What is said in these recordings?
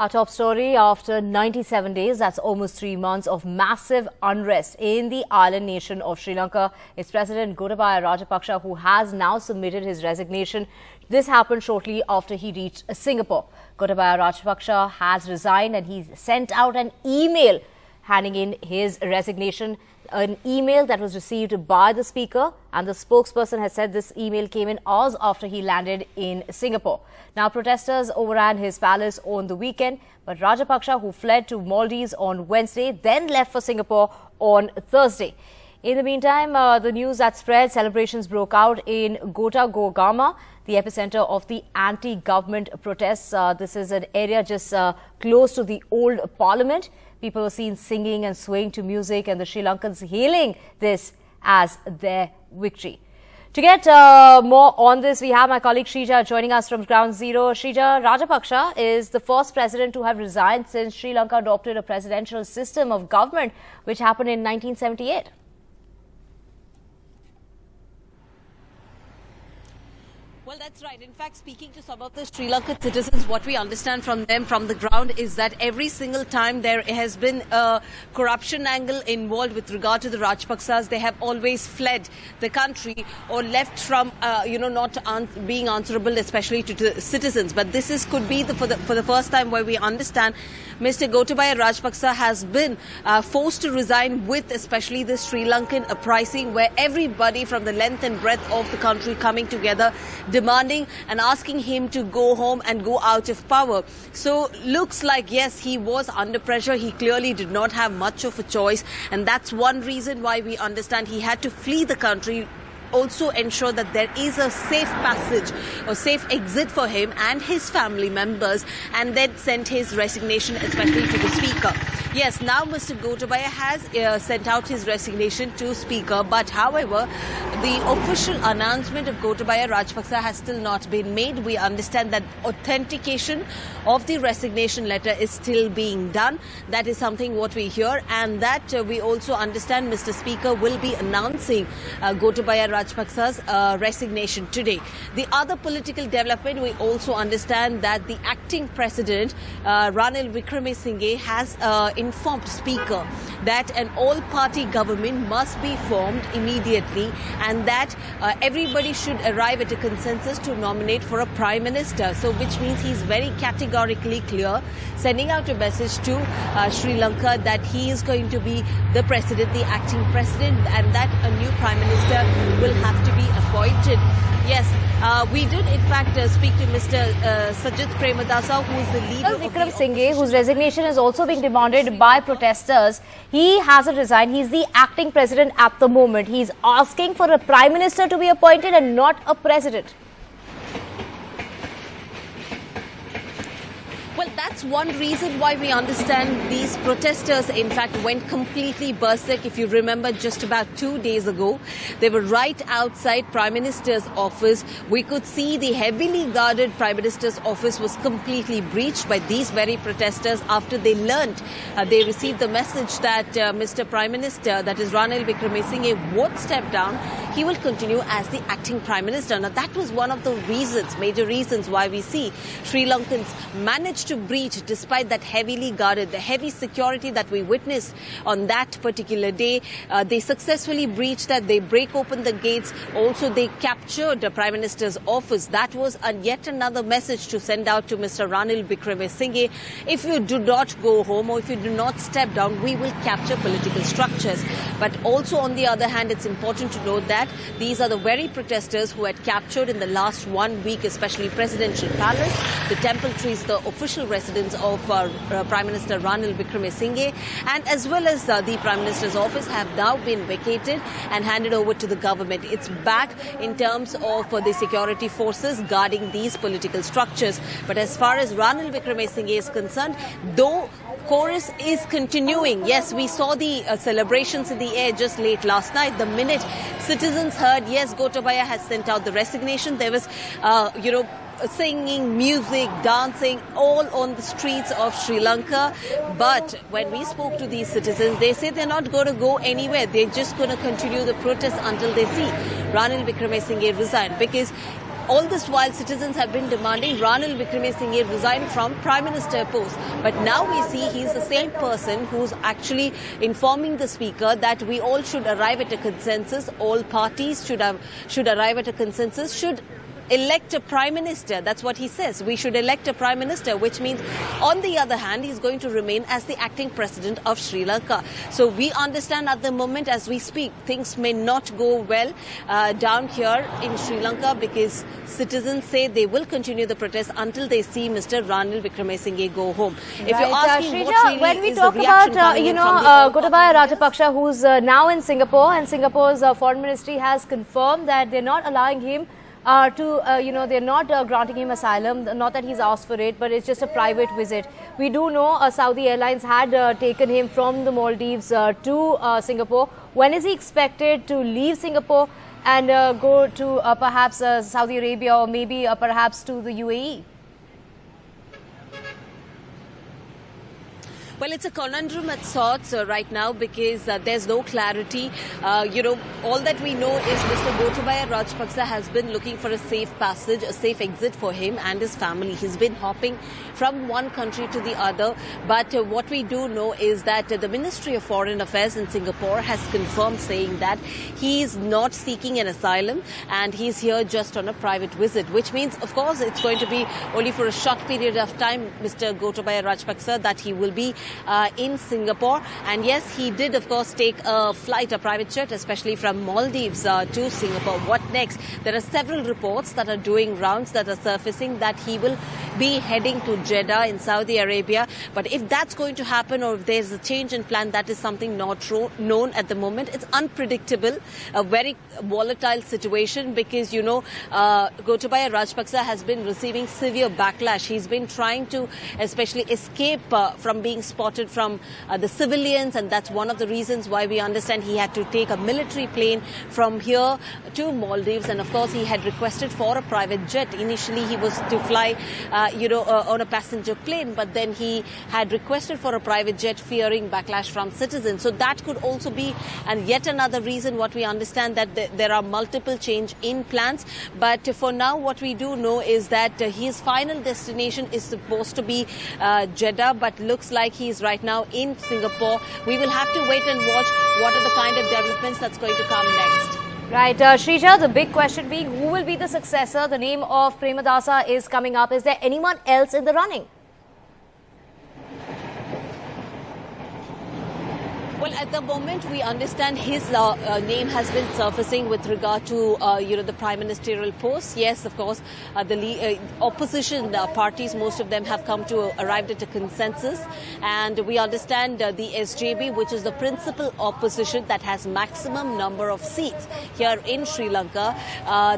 Our top story: after 97 days, that's almost 3 months of massive unrest in the island nation of Sri Lanka, its President Gotabaya Rajapaksa, who has now submitted his resignation. This happened shortly after he reached Singapore. Gotabaya Rajapaksa has resigned and he sent out an email handing in his resignation. An email that was received by the speaker, and the spokesperson has said this email came in hours after he landed in Singapore. Now, protesters overran his palace on the weekend, but Rajapaksa, who fled to Maldives on Wednesday, then left for Singapore on Thursday. In the meantime, the news that spread, celebrations broke out in Gotagogama, the epicenter of the anti-government protests. This is an area just close to the old parliament. People were seen singing and swaying to music, and the Sri Lankans hailing this as their victory. To get more on this, we have my colleague Shrija joining us from Ground Zero. Shrija, Rajapaksa is the first president to have resigned since Sri Lanka adopted a presidential system of government, which happened in 1978. Well, that's right. In fact, speaking to some of the Sri Lankan citizens, what we understand from them from the ground is that every single time there has been a corruption angle involved with regard to the Rajapaksas, they have always fled the country or left from, not being answerable, especially to the citizens. But this could be for the first time where we understand Mr. Gotabaya Rajapaksa has been forced to resign, with especially the Sri Lankan uprising, where everybody from the length and breadth of the country coming together, demanding and asking him to go home and go out of power. So looks like, yes, he was under pressure. He clearly did not have much of a choice, and that's one reason why we understand he had to flee the country. Also ensure that there is a safe passage or safe exit for him and his family members, and then sent his resignation, especially to the speaker. Yes, now Mr. Gotabaya has sent out his resignation to speaker, but however, the official announcement of Gotabaya Rajapaksa has still not been made. We understand that authentication of the resignation letter is still being done. That is something what we hear, and that we also understand Mr. Speaker will be announcing Gotabaya Rajapaksa's resignation today. The other political development, we also understand that the acting president, Ranil Wickremesinghe, has informed Speaker that an all-party government must be formed immediately, and that everybody should arrive at a consensus to nominate for a Prime Minister. So which means he's very categorically clear, sending out a message to Sri Lanka that he is going to be the president, the acting president, and that a new Prime Minister will have to be appointed. Yes, we did in fact speak to Mr. Sajith Premadasa, who is the leader of Wickremesinghe, whose resignation is also being demanded by protesters. He hasn't resigned. He's the acting president at the moment. He's asking for a Prime Minister to be appointed and not a president. Well, that's one reason why we understand these protesters, in fact, went completely berserk. If you remember, just about 2 days ago, they were right outside Prime Minister's office. We could see the heavily guarded Prime Minister's office was completely breached by these very protesters after they learned, they received the message that Mr. Prime Minister, that is Ranil Wickremesinghe, would step down. He will continue as the acting Prime Minister. Now, that was one of the reasons, major reasons why we see Sri Lankans managed to breach, despite that heavily guarded, the heavy security that we witnessed on that particular day. They successfully breached that. They break open the gates. Also, they captured the Prime Minister's office. That was yet another message to send out to Mr. Ranil Wickremesinghe. If you do not go home, or if you do not step down, we will capture political structures. But also, on the other hand, it's important to note that these are the very protesters who had captured in the last 1 week, especially Presidential Palace, the Temple Trees, the official residence of Prime Minister Ranil Wickremesinghe, and as well as the Prime Minister's office have now been vacated and handed over to the government. It's back in terms of the security forces guarding these political structures. But as far as Ranil Wickremesinghe is concerned, though chorus is continuing. Yes, we saw the celebrations in the air just late last night. The minute citizens heard, yes, Gotabaya has sent out the resignation, there was, singing, music, dancing, all on the streets of Sri Lanka. But when we spoke to these citizens, they say they're not going to go anywhere. They're just going to continue the protest until they see Ranil Wickremesinghe resign, because all this while citizens have been demanding Ranil Wickremesinghe resign from Prime Minister post. But now we see he's the same person who's actually informing the Speaker that we all should arrive at a consensus, all parties should arrive at a consensus, should elect a Prime Minister. That's what he says. We should elect a Prime Minister, which means, on the other hand, he's going to remain as the acting President of Sri Lanka. So we understand at the moment as we speak, things may not go well down here in Sri Lanka, because citizens say they will continue the protest until they see Mr. Ranil Wickremesinghe go home. If you're asking Shrija, what really when we is talk the reaction about, coming in from the Gotabaya Rajapaksa, who's now in Singapore, and Singapore's foreign ministry has confirmed that they're not allowing him they're not granting him asylum, not that he's asked for it, but it's just a private visit. We do know Saudi Airlines had taken him from the Maldives to Singapore. When is he expected to leave Singapore and go to perhaps Saudi Arabia, or maybe perhaps to the UAE? Well, it's a conundrum at sorts right now, because there's no clarity. All that we know is Mr. Gotabaya Rajapaksa has been looking for a safe passage, a safe exit for him and his family. He's been hopping from one country to the other. But what we do know is that the Ministry of Foreign Affairs in Singapore has confirmed, saying that he is not seeking an asylum and he's here just on a private visit, which means, of course, it's going to be only for a short period of time, Mr. Gotabaya Rajapaksa, that he will be in Singapore. And yes, he did, of course, take a flight, a private jet, especially from Maldives to Singapore. What next? There are several reports that are doing rounds, that are surfacing, that he will be heading to Jeddah in Saudi Arabia. But if that's going to happen, or if there's a change in plan, that is something not known at the moment. It's unpredictable, a very volatile situation, because, Gotabaya Rajapaksa has been receiving severe backlash. He's been trying to especially escape from being spotted from the civilians, and that's one of the reasons why we understand he had to take a military plane from here to Maldives. And of course, he had requested for a private jet. Initially, he was to fly, on a passenger plane, but then he had requested for a private jet, fearing backlash from citizens. So that could also be, and yet another reason, what we understand, that there are multiple change in plans. But for now, what we do know is that his final destination is supposed to be Jeddah, but looks like he's right now in Singapore. We will have to wait and watch what are the kind of developments that's going to come next. Right, Shrija, the big question being, who will be the successor? The name of Premadasa is coming up. Is there anyone else in the running? Well, at the moment, we understand his name has been surfacing with regard to, the prime ministerial post. Yes, of course, the opposition parties, most of them have arrived at a consensus. And we understand the SJB, which is the principal opposition that has maximum number of seats here in Sri Lanka.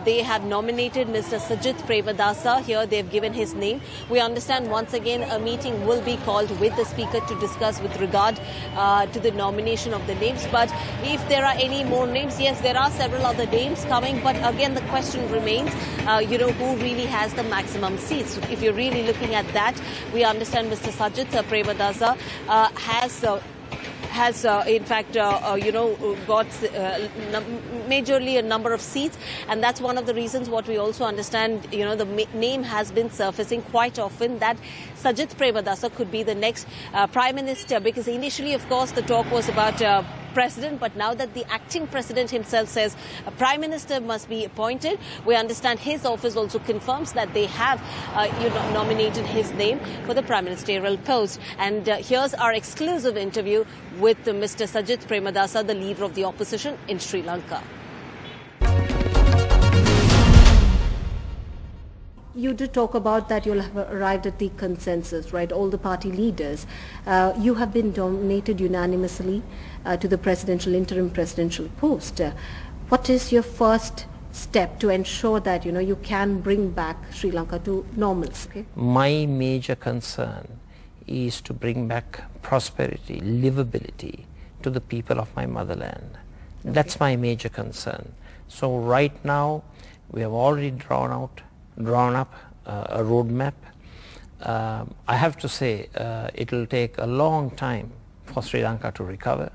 They have nominated Mr. Sajith Premadasa. Here they've given his name. We understand once again a meeting will be called with the Speaker to discuss with regard to the nomination of the names. But if there are any more names, yes, there are several other names coming. But again, the question remains, who really has the maximum seats? If you're really looking at that, we understand Mr. Sajith Premadasa has in fact, got majorly a number of seats. And that's one of the reasons what we also understand, the name has been surfacing quite often, that Sajith Premadasa could be the next Prime Minister. Because initially, of course, the talk was about President, but now that the acting President himself says a Prime Minister must be appointed, we understand his office also confirms that they have nominated his name for the Prime Ministerial post. And here's our exclusive interview with Mr. Sajith Premadasa, the leader of the opposition in Sri Lanka. You did talk about that you'll have arrived at the consensus, right? All the party leaders. You have been nominated unanimously to the interim presidential post. What is your first step to ensure that, you can bring back Sri Lanka to normalcy? Okay? My major concern is to bring back prosperity, livability to the people of my motherland. Okay. That's my major concern. So right now, we have already drawn up a roadmap. I have to say it will take a long time for Sri Lanka to recover,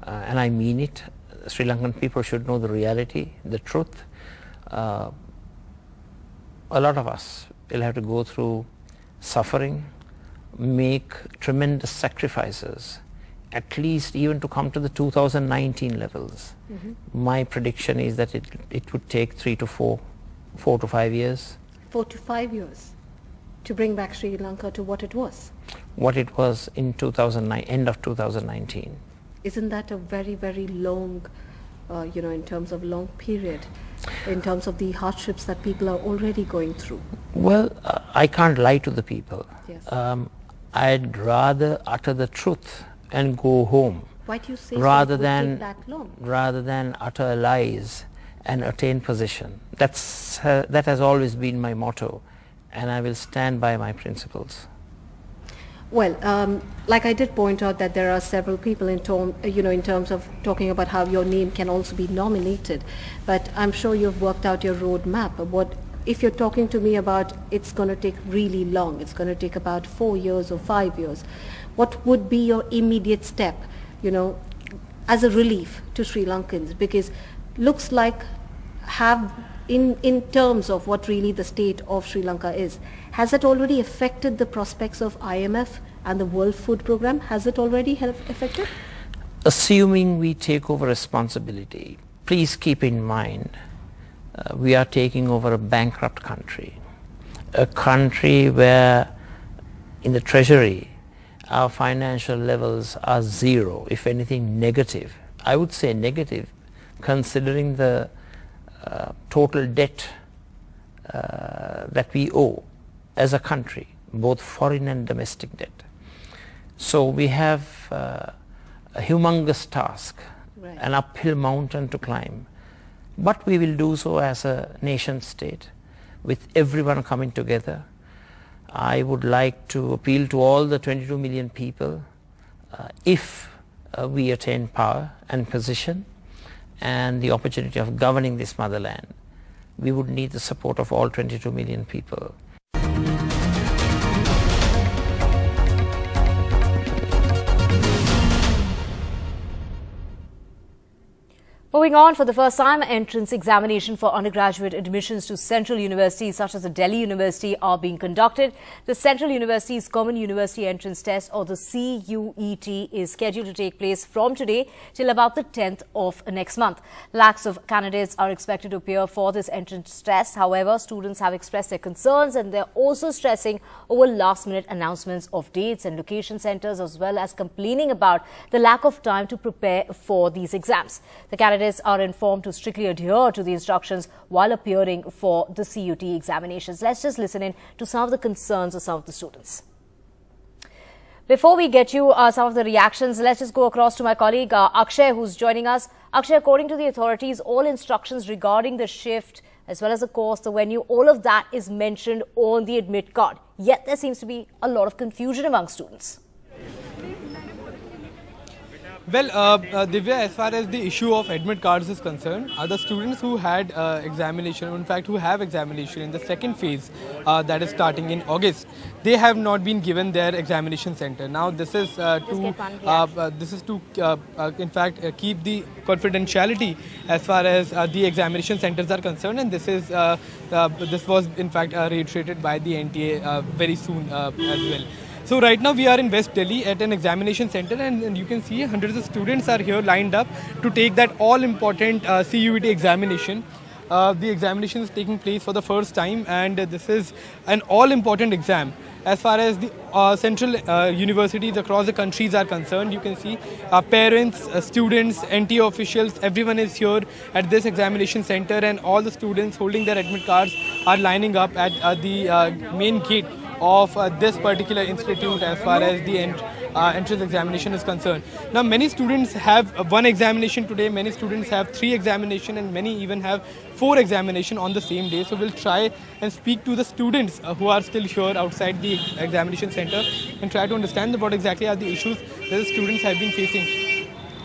and I mean it. Sri Lankan people should know the reality, the truth. a lot of us will have to go through suffering, make tremendous sacrifices, at least even to come to the 2019 levels. My prediction is that it would take 4 to 5 years. 4 to 5 years to bring back Sri Lanka to what it was. What it was in 2009, end of 2019. Isn't that a very, very long, in terms of long period, in terms of the hardships that people are already going through? Well, I can't lie to the people. Yes. I'd rather utter the truth and go home Why do you say rather so it would take that long? rather than utter lies and attain position. That has always been my motto, and I will stand by my principles. Well, like I did point out that there are several people in terms of talking about how your name can also be nominated, but I'm sure you've worked out your roadmap. If you're talking to me about it's going to take really long, it's going to take about 4 years or 5 years, what would be your immediate step, as a relief to Sri Lankans? Because looks like in terms of what really the state of Sri Lanka is, has it already affected the prospects of IMF and the World Food Programme? Has it already affected? Assuming we take over responsibility, please keep in mind we are taking over a bankrupt country, a country where in the treasury our financial levels are zero, if anything negative. I would say negative, considering the total debt that we owe as a country, both foreign and domestic debt. So we have a humongous task, Right. an uphill mountain to climb. But we will do so as a nation state, with everyone coming together. I would like to appeal to all the 22 million people, if we attain power and position and the opportunity of governing this motherland, we would need the support of all 22 million people. Moving on, for the first time, entrance examination for undergraduate admissions to central universities such as the Delhi University are being conducted. The Central University's Common University Entrance Test, or the CUET, is scheduled to take place from today till about the 10th of next month. Lakhs of candidates are expected to appear for this entrance test. However, students have expressed their concerns, and they're also stressing over last-minute announcements of dates and location centres, as well as complaining about the lack of time to prepare for these exams. The candidates are informed to strictly adhere to the instructions while appearing for the CUET examinations. Let's just listen in to some of the concerns of some of the students. Before we get you some of the reactions, let's just go across to my colleague Akshay, who's joining us. Akshay, according to the authorities, all instructions regarding the shift as well as the course, the venue, all of that is mentioned on the admit card. Yet there seems to be a lot of confusion among students. Well, Divya, as far as the issue of admit cards is concerned, the students who had examination, in fact who have examination in the second phase that is starting in August, they have not been given their examination center. Now this is to in fact keep the confidentiality as far as the examination centers are concerned, and this was in fact reiterated by the NTA very soon as well. So right now we are in West Delhi at an examination center, and you can see hundreds of students are here lined up to take that all-important CUET examination. The examination is taking place for the first time, and this is an all-important exam. As far as the central universities across the countries are concerned, you can see parents, students, NTA officials, everyone is here at this examination center, and all the students holding their admit cards are lining up at the main gate of this particular institute as far as the entrance examination is concerned. Now many students have one examination today, many students have 3 examinations, and many even have 4 examinations on the same day. So we'll try and speak to the students who are still here outside the examination center and try to understand what exactly are the issues that the students have been facing.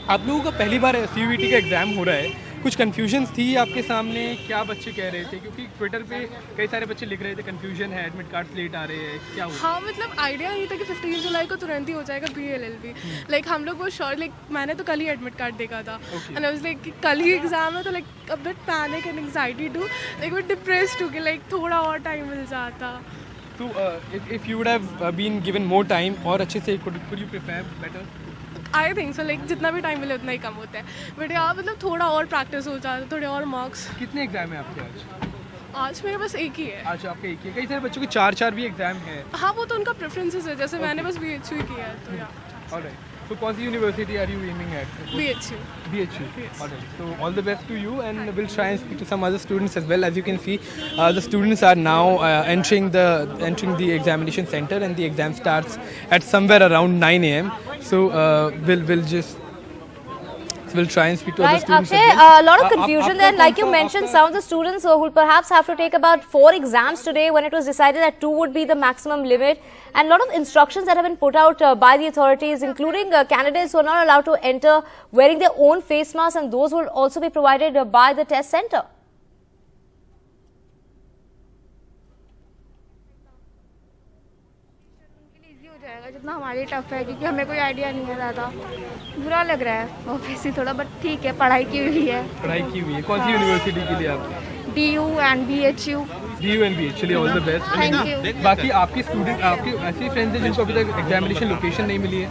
आप लोगों का पहली बार CUET का exam हो रहा है, कुछ confusion थी आपके सामने, क्या बच्चे कह रहे थे? क्योंकि ट्विटर पे कई सारे बच्चे लिख रहे थे कन्फ्यूजन है, एडमिट कार्ड लेट आ रहे हैं, क्या हुआ? हाँ मतलब आइडिया नहीं था कि 15 जुलाई को तुरंत ही हो जाएगा BLLB। लाइक हम लोग वो श्योर, लाइक मैंने तो कल ही एडमिट कार्ड देखा था एंड आई वाज लाइक कल ही एग्जाम है, तो like a bit panic and anxiety too, like वो डिप्रेस्ड हो कि लाइक थोड़ा और टाइम मिल जाता। तो if you would have been given more time और अच्छे से could you prepare better? I think so, like जितना भी टाइम मिले उतना ही कम होता है, बट यार मतलब थोड़ा और प्रैक्टिस हो जाता, थोड़े और मार्क्स। कितने एग्जाम है आपके आज? आज मेरे बस एक ही है। आज आपका एक ही है, कई सारे बच्चों के 4 भी एग्जाम है। हाँ वो तो उनका प्रेफरेंसेस है, जैसे मैंने बस BHU ही किया है, तो यार। Alright. So कौन सी university are you aiming at? BHU। BHU. Yes. Alright. So all the best to you, and we'll try and speak to some other students as well. As you can see, the students are now entering the examination center, and the exam starts at somewhere around 9 a.m. So we'll try and speak to other Right, students. Akshay, as well. a lot of confusion there. Like you mentioned, some of the students will perhaps have to take about 4 exams today, when it was decided that 2 would be the maximum limit. And a lot of instructions that have been put out by the authorities, including candidates who are not allowed to enter wearing their own face masks, and those will also be provided by the test center. जितना हमारे tough है, क्योंकि हमें कोई idea नहीं है ज़्यादा, बुरा लग रहा है ऑब्वियसली थोड़ा, बट ठीक है, पढ़ाई की हुई है। पढ़ाई की हुई है, कौन सी यूनिवर्सिटी के लिए आप? DU and BHU। DU and BHU, चलिए all the best. Thank you. बाकी आपके स्टूडेंट, आपके ऐसे फ्रेंड्स हैं जिनको अभी तक एग्जामिनेशन लोकेशन नहीं मिली है?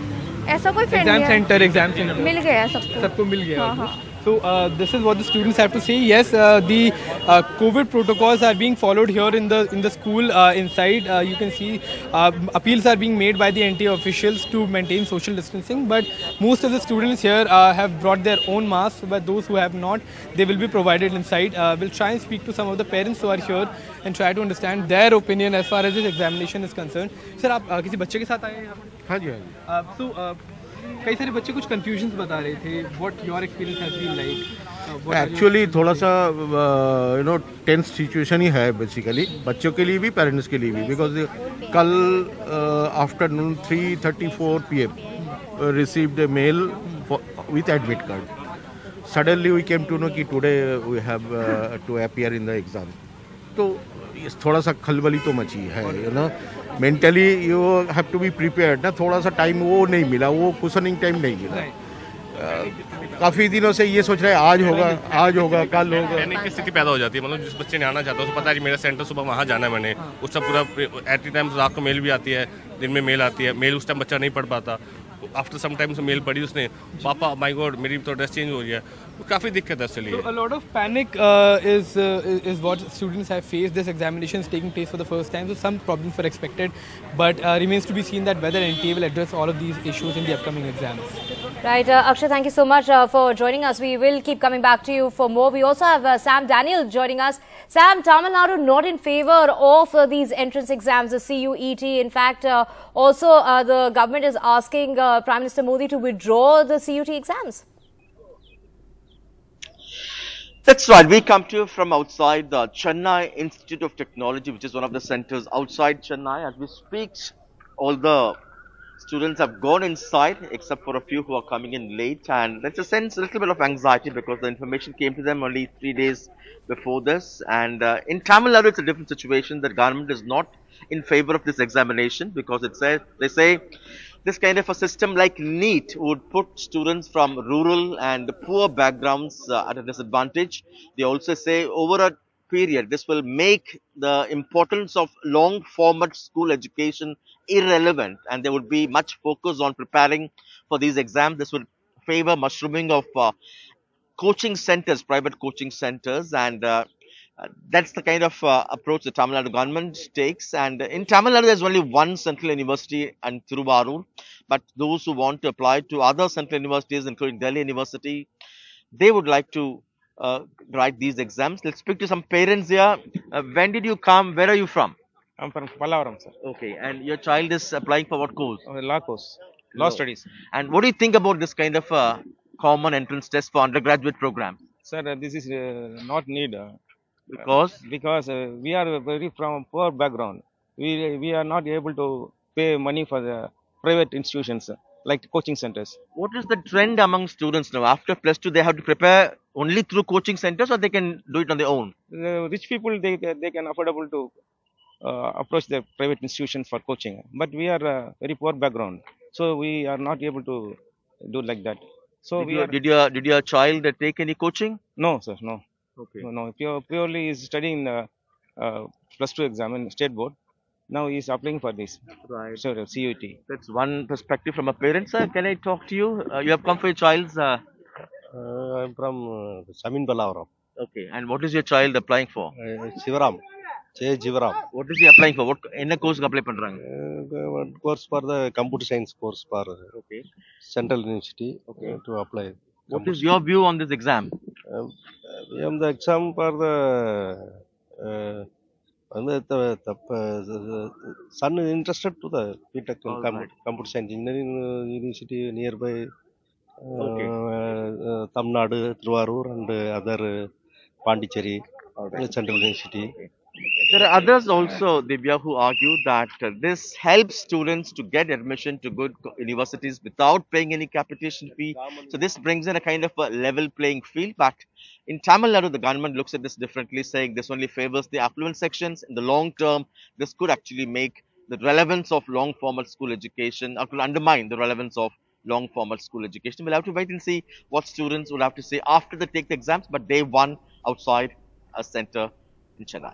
ऐसा कोई फ्रेंड एग्जाम नहीं सेंटर है, मिल गया है सबको। सबको मिल गया। हाँ, हाँ। So this is what the students have to say. Yes, the COVID protocols are being followed here in the school inside. You can see appeals are being made by the NTA officials to maintain social distancing. But most of the students here have brought their own masks. But those who have not, they will be provided inside. We'll try and speak to some of the parents who are here and try to understand their opinion as far as this examination is concerned. Sir, आप किसी बच्चे के साथ आए हैं यहाँ पर? हाँ जी, हाँ जी। So कई सारे बच्चे कुछ कंफ्यूजन बता रहे थे. What your experience has been like? Actually थोड़ा सा टेंस सिचुएशन ही है बेसिकली, बच्चों के लिए भी पेरेंट्स के लिए भी, बिकॉज कल afternoon 3:34 PM received a mail with admit card. Suddenly we came to know कि today we have to appear in the exam. तो थोड़ा सा खलबली तो मची है, mentally you have to be prepared ना. थोड़ा सा टाइम वो नहीं मिला, वो कुशनिंग टाइम नहीं मिला. काफ़ी दिनों से ये सोच रहे हैं आज होगा कल होगा. पैनिक की स्थिति पैदा हो जाती है. मतलब जिस बच्चे ने आना चाहता है उसको पता है कि मेरा सेंटर सुबह वहाँ जाना है, मैंने उसका पूरा एट द टाइम रात को मेल भी आती है, दिन में मेल आती है. मेल उस टाइम बच्चा नहीं पढ़ पाता. आफ्टर सम टाइम मेल पढ़ी उसने, पापा माय गॉड मेरी तो ड्रेस चेंज हो गया. काफ़ी दिक्कत है इसके लिए. A lot of panic is what students have faced. This examination is taking place for the first time, so some problems were expected, but remains to be seen that whether NTA will address all of these issues in the upcoming exams. Right, Akshay, thank you so much for joining us. We will keep coming back to you for more. We also have Sam Daniel joining us. Sam, Tamil Nadu not in favor of these entrance exams, the CUET. In fact, also the government is asking Prime Minister Modi to withdraw the CUET exams. That's right. We come to you from outside the Chennai Institute of Technology, which is one of the centers outside Chennai. As we speak, all the students have gone inside, except for a few who are coming in late. And there's a sense, a little bit of anxiety, because the information came to them only 3 days before this. And in Tamil Nadu, it's a different situation. The government is not in favor of this examination, because they say this kind of a system like NEET would put students from rural and poor backgrounds at a disadvantage. They also say over a period, this will make the importance of long format school education irrelevant, and there would be much focus on preparing for these exams. This would favor mushrooming of coaching centers, private coaching centers, and that's the kind of approach the Tamil Nadu government takes. And in Tamil Nadu, there's only one central university and Thiruvarur. But those who want to apply to other central universities, including Delhi University, they would like to write these exams. Let's speak to some parents here. When did you come? Where are you from? I'm from Pallavaram, sir. Okay, and your child is applying for what course? Law course, law studies. And what do you think about this kind of common entrance test for undergraduate programs? Sir, this is not need. Because we are very from poor background. We are not able to pay money for the private institutions. like coaching centers. What is the trend among students now? After plus two, they have to prepare only through coaching centers, or they can do it on their own? The rich people, they can affordable to approach the private institutions for coaching. But we are very poor background, so we are not able to do like that. So Did your child take any coaching? No, sir, no. Okay. No. Purely is studying plus two exam in state board. Now he is applying for this. Right. So CUT. That's one perspective from a parent, sir. Can I talk to you? You have come for your child's. I'm from Samin Balavaram. Okay. And what is your child applying for? Shivaram. J. Jivaram. What is he applying for? What course apply பண்றாங்க? Course for the computer science course for Okay. Central University. Okay. To apply. What is your view on this exam? The exam for the son is interested to the BTech computer science engineering university nearby Tamil Nadu, Thiruvarur and other Pondicherry, Central University. There are others also, Divya, who argue that this helps students to get admission to good universities without paying any capitation fee. So this brings in a kind of a level playing field. But in Tamil Nadu, the government looks at this differently, saying this only favors the affluent sections. In the long term, this could actually make the relevance of long formal school education, or could undermine the relevance of long formal school education. We'll have to wait and see what students will have to say after they take the exams, but day one outside a center in Chennai.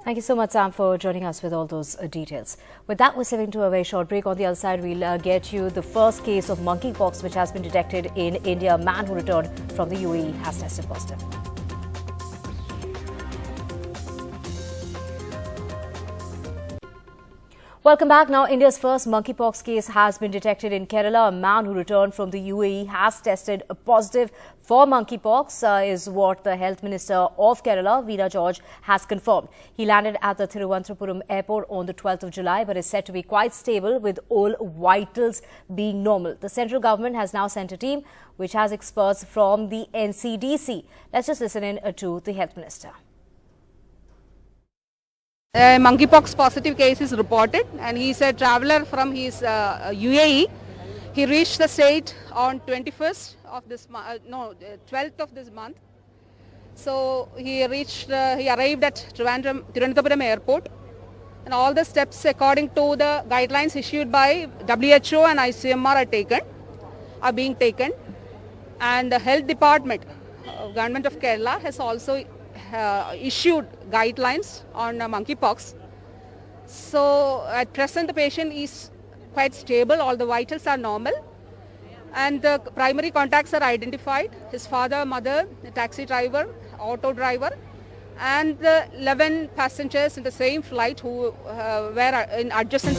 Thank you so much, Sam, for joining us with all those details. With that, we're stepping to a very short break. On the other side, we'll get you the first case of monkeypox which has been detected in India. A man who returned from the UAE has tested positive. Welcome back. Now, India's first monkeypox case has been detected in Kerala. A man who returned from the UAE has tested positive for monkeypox, is what the Health Minister of Kerala, Veena George, has confirmed. He landed at the Thiruvananthapuram airport on the 12th of July, but is said to be quite stable with all vitals being normal. The central government has now sent a team which has experts from the NCDC. Let's just listen in to the Health Minister. A monkeypox positive case is reported, and he is a traveller from his UAE. He reached the state on 21st of this 12th of this month. So he arrived at Thiruvananthapuram airport, and all the steps according to the guidelines issued by WHO and ICMR are being taken. And the health department, government of Kerala, has also issued guidelines on monkeypox. So at present the patient is quite stable, all the vitals are normal, and the primary contacts are identified: his father, mother, the taxi driver, auto driver, and the 11 passengers in the same flight who were in adjacent.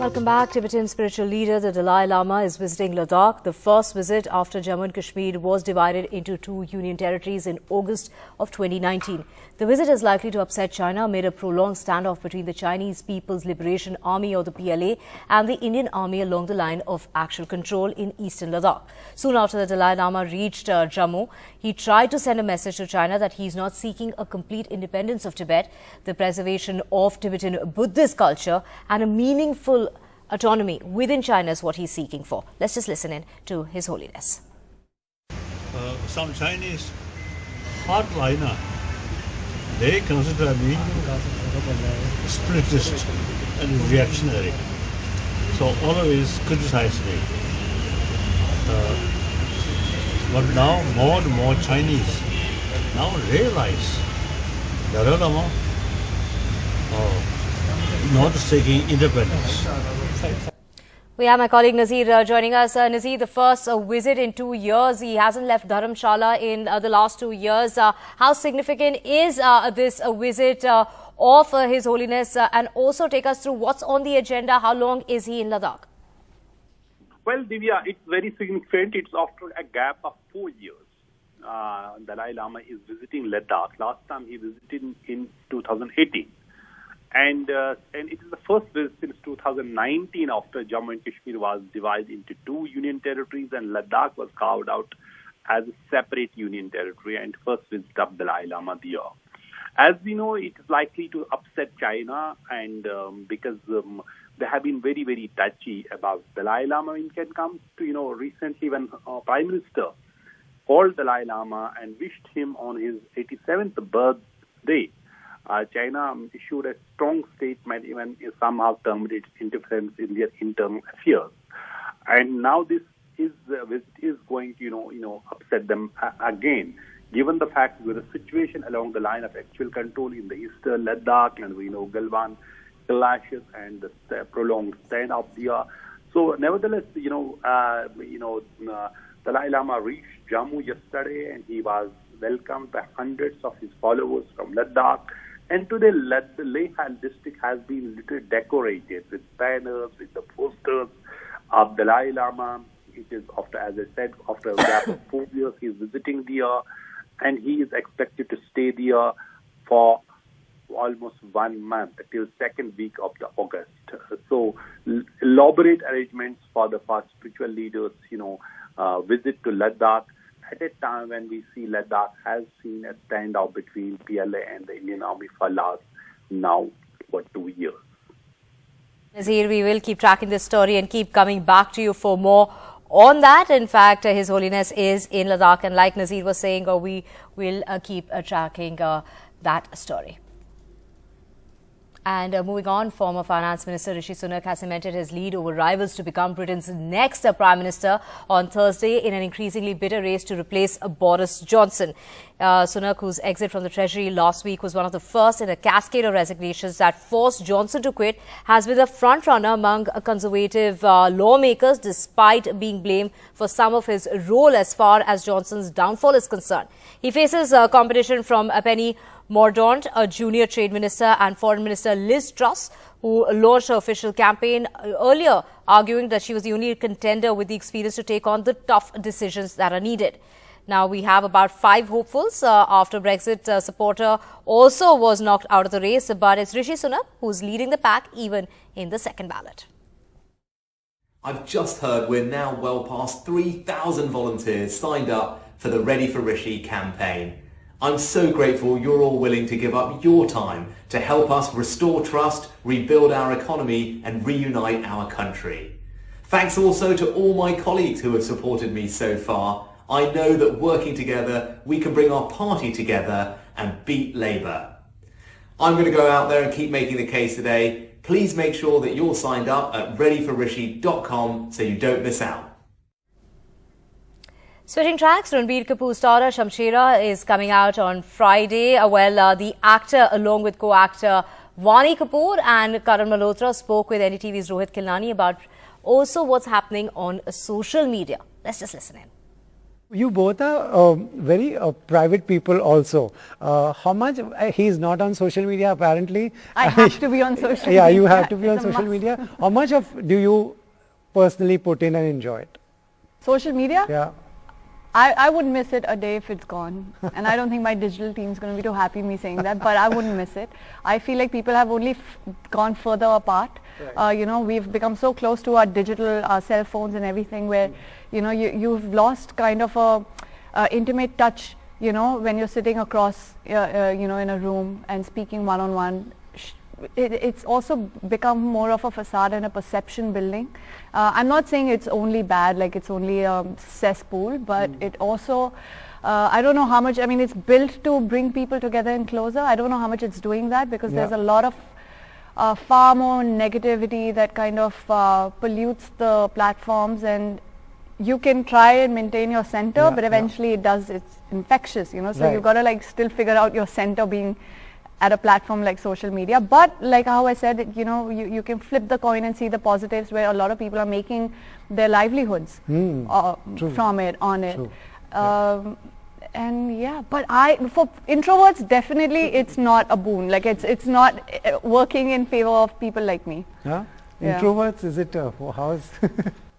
Welcome back. Tibetan spiritual leader, the Dalai Lama, is visiting Ladakh. The first visit after Jammu and Kashmir was divided into two union territories in August of 2019. The visit is likely to upset China amid a prolonged standoff between the Chinese People's Liberation Army, or the PLA, and the Indian Army along the line of actual control in eastern Ladakh. Soon after the Dalai Lama reached Jammu, he tried to send a message to China that he is not seeking a complete independence of Tibet, the preservation of Tibetan Buddhist culture, and a meaningful autonomy within China is what he's seeking for. Let's just listen in to His Holiness. Some Chinese hardliner, they consider me spiritist and reactionary, so always criticize me. But now more and more Chinese now realize Dalai Lama not seeking independence. We have my colleague Nazir joining us. Nazir, the first visit in 2 years. He hasn't left Dharamshala in the last 2 years. How significant is this visit of His Holiness? And also take us through what's on the agenda. How long is he in Ladakh? Well, Divya, it's very significant. It's after a gap of 4 years. Dalai Lama is visiting Ladakh. Last time he visited in 2018. And it is the first visit since 2019 after Jammu and Kashmir was divided into two union territories and Ladakh was carved out as a separate union territory, and first visit of Dalai Lama there. As we know, it is likely to upset China, and because they have been very, very touchy about Dalai Lama when it comes to, recently when Prime Minister called Dalai Lama and wished him on his 87th birthday, China issued a strong statement, even somehow termed it interference in their internal affairs. And now this visit is going to, upset them again, given the fact that the situation along the line of actual control in the eastern Ladakh, and we know Galwan clashes and the prolonged standoff there. So, nevertheless, Dalai Lama reached Jammu yesterday, and he was welcomed by hundreds of his followers from Ladakh. And today, the Leh district has been literally decorated with banners, with the posters of Dalai Lama. It is after, as I said, after a gap of 4 years, he is visiting there, and he is expected to stay there for almost 1 month, till second week of the August. So, elaborate arrangements for the first spiritual leaders, visit to Ladakh at a time when we see Ladakh has seen a standoff between PLA and the Indian Army for last now for 2 years. Nazir, we will keep tracking this story and keep coming back to you for more on that. In fact, His Holiness is in Ladakh, and like Nazir was saying, we will keep tracking that story. And moving on, former Finance Minister Rishi Sunak has cemented his lead over rivals to become Britain's next Prime Minister on Thursday in an increasingly bitter race to replace Boris Johnson. Sunak, whose exit from the Treasury last week was one of the first in a cascade of resignations that forced Johnson to quit, has been the front-runner among Conservative lawmakers, despite being blamed for some of his role as far as Johnson's downfall is concerned. He faces competition from Penny Mordaunt, a junior trade minister, and Foreign Minister Liz Truss, who launched her official campaign earlier, arguing that she was the only contender with the experience to take on the tough decisions that are needed. Now, we have about 5 hopefuls after Brexit supporter also was knocked out of the race, but it's Rishi Sunak who's leading the pack even in the second ballot. I've just heard we're now well past 3,000 volunteers signed up for the Ready for Rishi campaign. I'm so grateful you're all willing to give up your time to help us restore trust, rebuild our economy and reunite our country. Thanks also to all my colleagues who have supported me so far. I know that working together we can bring our party together and beat Labour. I'm going to go out there and keep making the case today. Please make sure that you're signed up at readyforrishi.com so you don't miss out. Switching tracks, Ranbir Kapoor's daughter Shamshera is coming out on Friday. The actor, along with co-actor Vani Kapoor and Karan Malhotra, spoke with NDTV's Rohit Khilnani about also what's happening on social media. Let's just listen in. You both are very private people also. How much, he's not on social media apparently. I have to be on social media. Yeah, you have to be on social media. How much of do you personally put in and enjoy it? Social media? Yeah. I wouldn't miss it a day if it's gone. And I don't think my digital team is going to be too happy me saying that, but I wouldn't miss it. I feel like people have only gone further apart. Right. We've become so close to our digital, our cell phones and everything where, you've lost kind of a intimate touch, when you're sitting across, in a room and speaking one-on-one. It's also become more of a facade and a perception building. I'm not saying it's only bad, like it's only a cesspool, but it also, I don't know how much, it's built to bring people together and closer. I don't know how much it's doing that because there's a lot of far more negativity that kind of pollutes the platforms, and you can try and maintain your center, but eventually it's infectious, so right. You've got to still figure out your center being at a platform like social media. But like how I said, you can flip the coin and see the positives where a lot of people are making their livelihoods from it, on it. And yeah, but for introverts, definitely it's not a boon. Like it's not working in favor of people like me. Yeah? Introverts, is it, how's?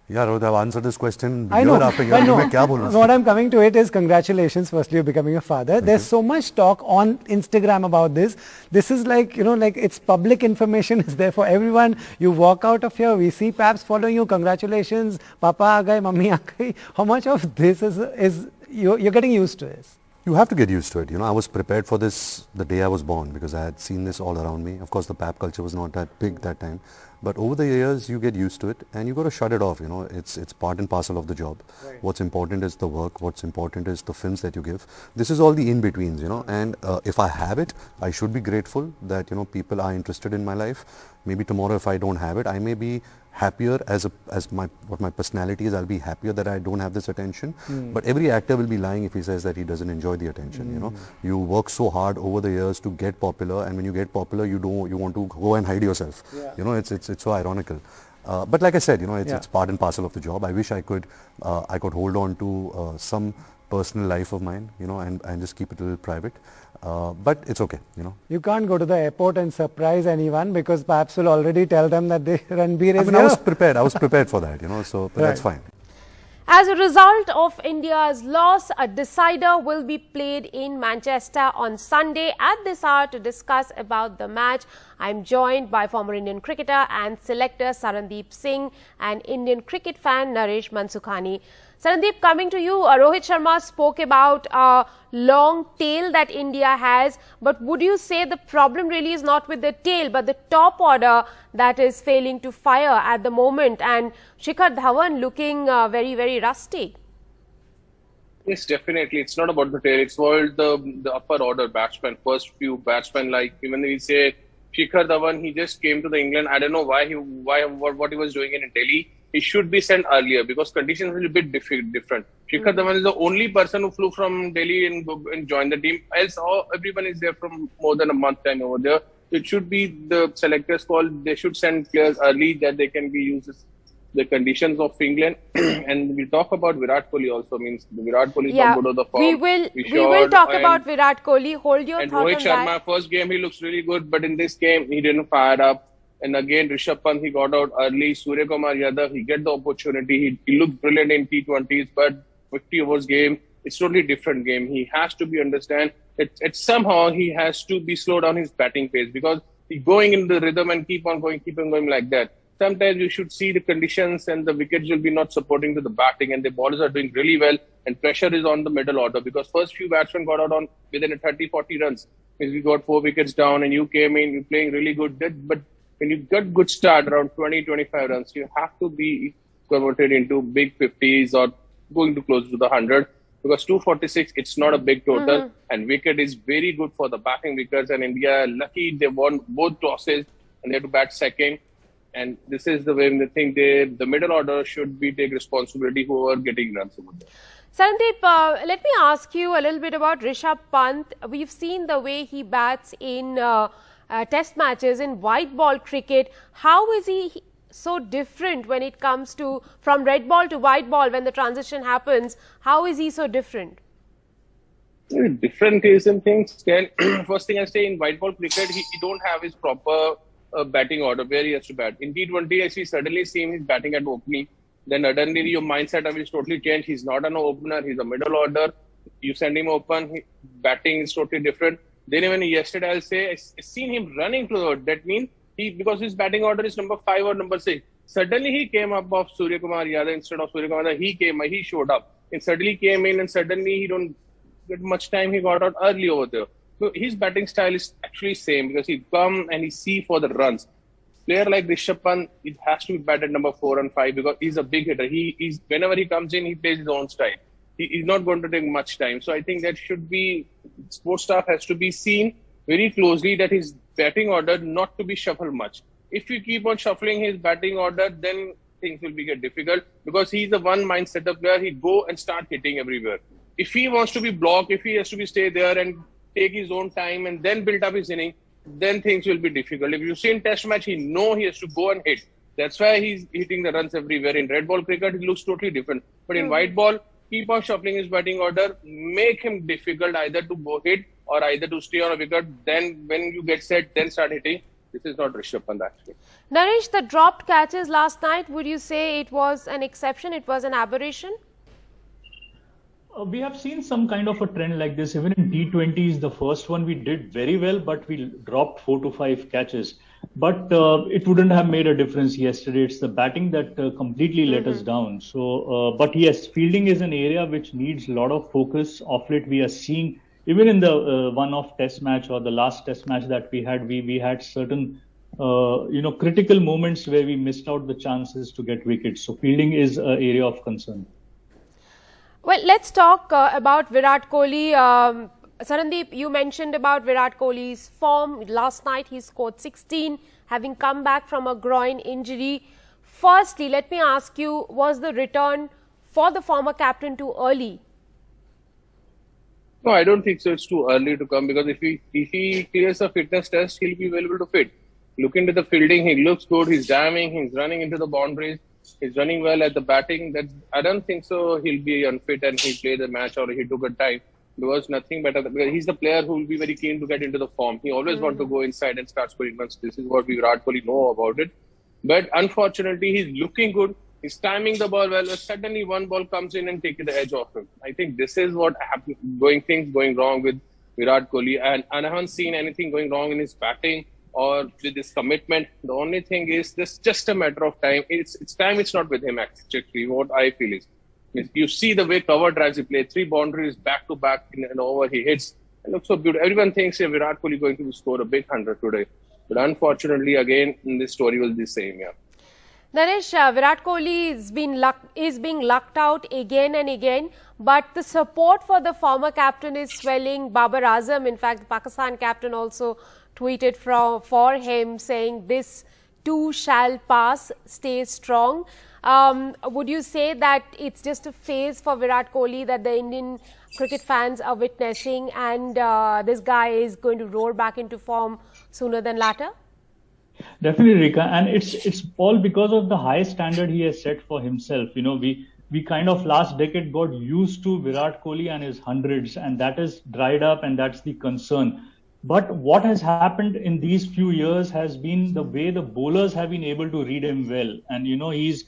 Yeah, Rohit, I've answered this question I know, year after year. but no, मैं क्या बोलूं? what I'm coming to it is congratulations firstly you're becoming a father. There's so much talk on Instagram about this. This is like, you know, like it's public information, it's there for everyone. You walk out of here, we see Paps following you, congratulations, Papa aa gaye, Mummy aa gayi. How much of this is you're getting used to this? You have to get used to it. You know, I was prepared for this the day I was born because I had seen this all around me. Of course, the pap culture was not that big that time. But over the years, you get used to it and you got to shut it off. You know, it's part and parcel of the job. Right. What's important is the work. What's important is the films that you give. This is all the in-betweens, you know. And if I have it, I should be grateful that, you know, people are interested in my life. Maybe tomorrow if I don't have it, I may be happier what my personality is. I'll be happier that I don't have this attention. But every actor will be lying if he says that he doesn't enjoy the attention. You know, you work so hard over the years to get popular, and when you get popular, you want to go and hide yourself. Yeah. You know, it's so ironical. But like I said, you know, it's part and parcel of the job. I wish I could hold on to some personal life of mine, you know, and just keep it a little private. But it's okay, you know. You can't go to the airport and surprise anyone because Paps will already tell them that Ranbir is here. I was prepared for that, you know, so but that's fine. As a result of India's loss, a decider will be played in Manchester on Sunday at this hour. To discuss about the match, I'm joined by former Indian cricketer and selector Sarandeep Singh and Indian cricket fan Naresh Mansukhani. Sarandeep, coming to you, Rohit Sharma spoke about a long tail that India has, but would you say the problem really is not with the tail, but the top order that is failing to fire at the moment, and Shikhar Dhawan looking very, very rusty? Yes, definitely. It's not about the tail. It's about the upper order batsmen, first few batsmen. Like even we say Shikhar Dhawan, he just came to the England. I don't know what he was doing in Delhi. He should be sent earlier because conditions are a bit different. Shikhar Dhawan is the only person who flew from Delhi and joined the team. Else, everyone is there from more than a month time over there. It should be the selectors' call. They should send players early that they can be used the conditions of England. And we talk about Virat Kohli also. Means Virat Kohli is not good of the form. We will talk about Virat Kohli. Hold your thought on that. And Rohit Sharma, first game he looks really good, but in this game he didn't fire up. And again, Rishabh Pant, he got out early. Surya Kumar Yadav, he get the opportunity. He looked brilliant in T20s, but 50 overs game, it's totally different game. He has to be understand that somehow he has to be slow down his batting pace because he's going in the rhythm and keep on going like that. Sometimes you should see the conditions and the wickets will be not supporting to the batting and the bowlers are doing really well and pressure is on the middle order because first few batsmen got out within 30-40 runs. Means we got 4 wickets down and you came in, you're playing really good. But when you got good start around 20-25 runs, you have to be converted into big 50s or going to close to the 100 because 246, it's not a big total and wicket is very good for the batting wickets and India, lucky they won both tosses and they had to bat second. And this is the way they think the middle order should take responsibility who are getting runs over there. Sarandeep, let me ask you a little bit about Rishabh Pant. We've seen the way he bats in test matches in white ball cricket. How is he so different when it comes to from red ball to white ball when the transition happens? How is he so different? Different is in things. First thing I say in white ball cricket, he don't have his proper batting order where he has to bat. In T20, I suddenly see him batting at opening. Then suddenly your mindset of his totally changed. He's not an opener. He's a middle order. You send him open. Batting is totally different. Then even yesterday, I'll say, I seen him running to that means because his batting order is number 5 or number 6. Suddenly he came up of Surya Kumar Yadav instead of Surya Kumar Yadav. He showed up and suddenly came in and suddenly he don't get much time. He got out early over there. So his batting style is actually same because he come and he see for the runs. Player like Rishabh Pant, it has to be batted number 4 and 5 because he's a big hitter. He's whenever he comes in, he plays his own style. He's not going to take much time. So I think that should be, sports staff has to be seen very closely that his batting order not to be shuffled much. If you keep on shuffling his batting order, then things will get difficult because he's a one mind setup player. He go and start hitting everywhere. If he wants to be blocked, if he has to be stay there and take his own time and then build up his inning, then things will be difficult. If you see in test match, he know he has to go and hit. That's why he's hitting the runs everywhere. In red ball cricket, it looks totally different. But in white ball, keep on shuffling his batting order, make him difficult either to go hit or either to stay on a wicket. Then when you get set, then start hitting. This is not Rishabh Pant actually. Naresh, the dropped catches last night, would you say it was an exception? It was an aberration? We have seen some kind of a trend like this. Even in T20s, the first one we did very well, but we dropped 4 to 5 catches. But it wouldn't have made a difference yesterday. It's the batting that completely let us down. So, but yes, fielding is an area which needs a lot of focus. Of late, we are seeing, even in the one-off test match or the last test match that we had certain critical moments where we missed out the chances to get wickets. So fielding is an area of concern. Well, let's talk about Virat Kohli. Sarandeep, you mentioned about Virat Kohli's form. Last night he scored 16, having come back from a groin injury. Firstly, let me ask you, was the return for the former captain too early? No, I don't think so. It's too early to come, because if he clears a fitness test, he'll be available to fit. Look into the fielding. He looks good. He's jamming. He's running into the boundaries. He's running well at the batting. I don't think so he'll be unfit and he'll play the match or he took a time. There was nothing better. Because he's the player who will be very keen to get into the form. He always wants to go inside and start scoring runs. This is what we Virat Kohli know about it. But unfortunately, he's looking good. He's timing the ball well. Suddenly, one ball comes in and takes the edge off him. I think this is what things going wrong with Virat Kohli. And I haven't seen anything going wrong in his batting or with his commitment. The only thing is this just a matter of time. It's time. It's not with him actually. What I feel is you see the way cover drives he played, 3 boundaries back to back in an over he hits. It looks so beautiful. Everyone thinks Virat Kohli is going to score a big 100 today. But unfortunately, again, this story will be the same. Yeah. Naresh, Virat Kohli is being lucked out again and again, but the support for the former captain is swelling. Babar Azam, in fact, the Pakistan captain, also tweeted for him saying, "This too shall pass, stay strong." Would you say that it's just a phase for Virat Kohli that the Indian cricket fans are witnessing, and this guy is going to roar back into form sooner than later? Definitely, Rika, and it's all because of the high standard he has set for himself. You know, we kind of last decade got used to Virat Kohli and his hundreds, and that has dried up, and that's the concern. But what has happened in these few years has been the way the bowlers have been able to read him well, and you know his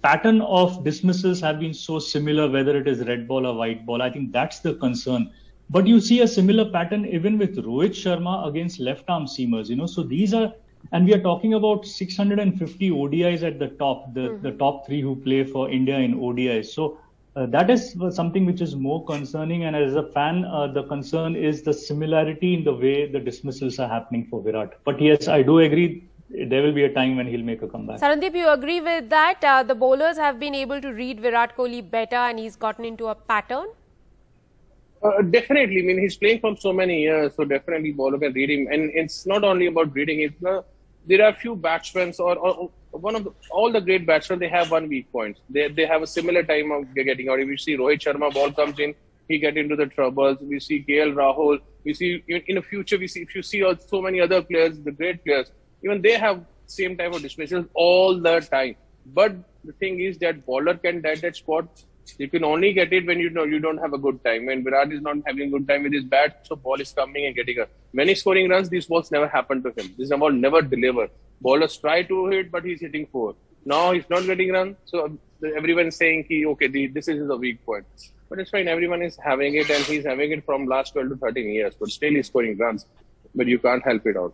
pattern of dismissals have been so similar, whether it is red ball or white ball. I think that's the concern. But you see a similar pattern even with Rohit Sharma against left-arm seamers. You know, so these are. And we are talking about 650 ODIs at the top, the top 3 who play for India in ODIs. So that is something which is more concerning. And as a fan, the concern is the similarity in the way the dismissals are happening for Virat. But yes, I do agree, there will be a time when he'll make a comeback. Sarandeep, you agree with that? The bowlers have been able to read Virat Kohli better and he's gotten into a pattern? Definitely. I mean, he's playing from so many years, so definitely bowler can read him. And it's not only about reading, there are few batsmen or all the great batsmen, they have one weak point. They have a similar time of getting out. If you see Rohit Sharma, ball comes in, he get into the troubles. We see KL Rahul. We see in the future, if you see so many other players, the great players, even they have same type of dismissals all the time. But the thing is that bowler can get that spot. You can only get it when you don't have a good time. When Virat is not having a good time with his bat, so ball is coming and getting many scoring runs. These balls never happen to him. This ball never deliver. Bowlers try to hit, but he's hitting 4. Now he's not getting runs, so everyone is saying, this is a weak point. But it's fine. Everyone is having it, and he's having it from last 12 to 13 years. But still, he's scoring runs. But you can't help it out.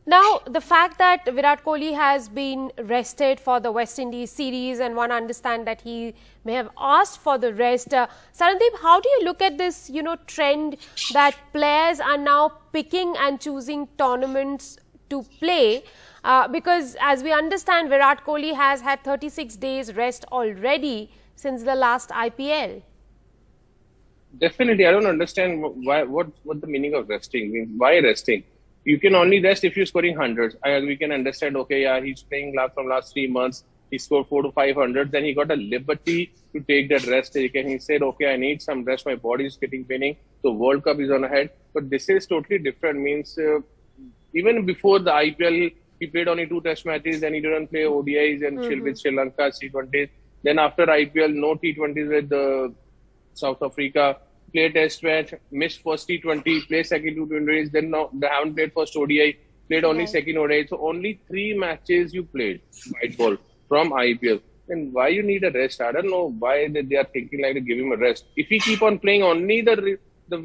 Now, the fact that Virat Kohli has been rested for the West Indies series, and one understand that he may have asked for the rest. Sarandeep, how do you look at this, trend that players are now picking and choosing tournaments to play? Because as we understand, Virat Kohli has had 36 days rest already since the last IPL. Definitely, I don't understand what the meaning of resting. I mean, why resting? You can only rest if you're scoring hundreds. We can understand, he's playing from last 3 months. He scored 400 to 500. Then he got a liberty to take that rest. He said, I need some rest. My body is getting paining. So World Cup is on ahead. But this is totally different. Means even before the IPL, he played only 2 test matches. Then he didn't play ODIs and chill with Sri Lanka, T20s. Then after IPL, no T20s with South Africa. Play test match, missed first T20, play second T20s, then now they haven't played first ODI. played only second ODI. So only 3 matches you played white ball from IPL. And why you need a rest? I don't know why they are thinking like to give him a rest. If he keep on playing, only the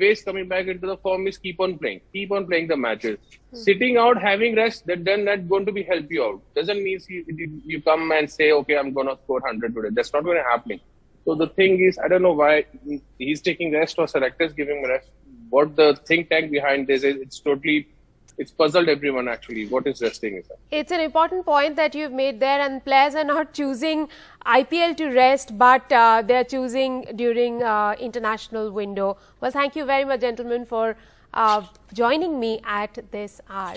ways coming back into the form is keep on playing the matches. Sitting out, having rest, then that's going to be help you out. Doesn't mean you come and say, okay, I'm going to score 100 today. That's not going to happen. So the thing is, I don't know why he's taking rest or selectors giving him rest. What the think tank behind this is, it's puzzled everyone actually. What is resting? It's an important point that you've made there, and players are not choosing IPL to rest, but they're choosing during international window. Well, thank you very much, gentlemen, for joining me at this hour.